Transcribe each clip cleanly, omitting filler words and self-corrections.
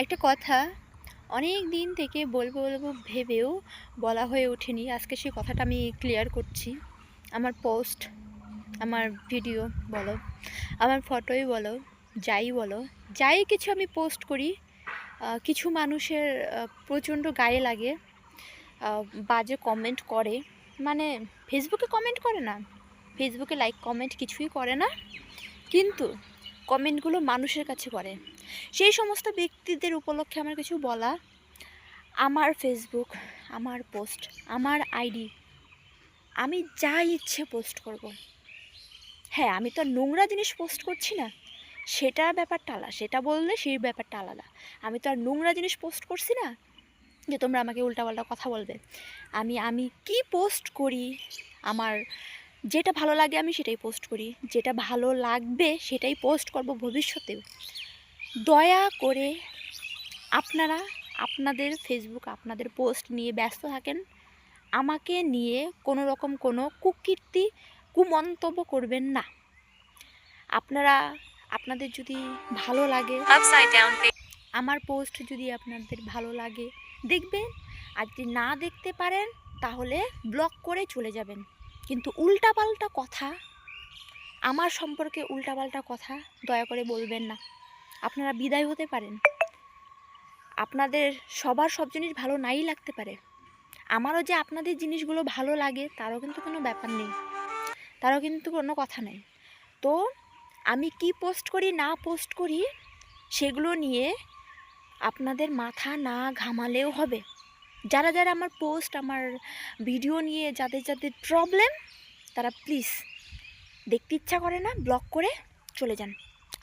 একটা কথা অনেক দিন থেকে বলবো ভেবেও বলা হয়ে ওঠেনি। আজকে সেই কথাটা আমি ক্লিয়ার করছি। আমার পোস্ট, আমার ভিডিও বলো, আমার ফটোই বলো, যাই বলো, যাই কিছু আমি পোস্ট করি, কিছু মানুষের প্রচণ্ড গায়ে লাগে, বাজে কমেন্ট করে। মানে ফেসবুকে কমেন্ট করে না, ফেসবুকে লাইক কমেন্ট কিছুই করে না, কিন্তু কমেন্টগুলো মানুষের কাছে করে। সেই সমস্ত ব্যক্তিদের উপলক্ষে আমার কিছু বলা। আমার ফেসবুক, আমার পোস্ট, আমার আইডি, আমি যা ইচ্ছে পোস্ট করব। হ্যাঁ, আমি তো আর নোংরা জিনিস পোস্ট করছি না, সেটা ব্যাপারটা আলাদা, সেটা বললে সেই ব্যাপারটা আলাদা। আমি তো আর নোংরা জিনিস পোস্ট করছি না যে তোমরা আমাকে উল্টাপাল্টা কথা বলবে। আমি আমি কি পোস্ট করি, আমার যেটা ভালো লাগে আমি সেটাই পোস্ট করি, যেটা ভালো লাগবে সেটাই পোস্ট করব ভবিষ্যতেও। দয়া করে আপনারা আপনাদের ফেসবুক, আপনাদের পোস্ট নিয়ে ব্যস্ত থাকেন। আমাকে নিয়ে কোনো রকম কোনো কুকীর্তি, কুমন্তব্য করবেন না। আপনারা, আপনাদের যদি ভালো লাগে, আমার পোস্ট যদি আপনাদের ভালো লাগে দেখবেন, আর যদি না দেখতে পারেন তাহলে ব্লক করে চলে যাবেন। কিন্তু উল্টাপাল্টা কথা, আমার সম্পর্কে উল্টাপাল্টা কথা দয়া করে বলবেন না। আপনারা বিদায় হতে পারেন। আপনাদের সবার সব জিনিস ভালো নাই লাগতে পারে। আমারও যে আপনাদের জিনিসগুলো ভালো লাগে তারও কিন্তু কোনো ব্যাপার নেই, তারও কিন্তু কোনো কথা নেই। তো আমি কি পোস্ট করি না পোস্ট করি সেগুলো নিয়ে আপনাদের মাথা না ঘামালেও হবে। যারা যারা আমার পোস্ট, আমার ভিডিও নিয়ে যাদের যাদের প্রবলেম, তারা প্লিজ, দেখতে ইচ্ছা করে না ব্লক করে চলে যান।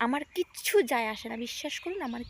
আমার কিচ্ছু যায় আসে না, বিশ্বাস করুন, আমার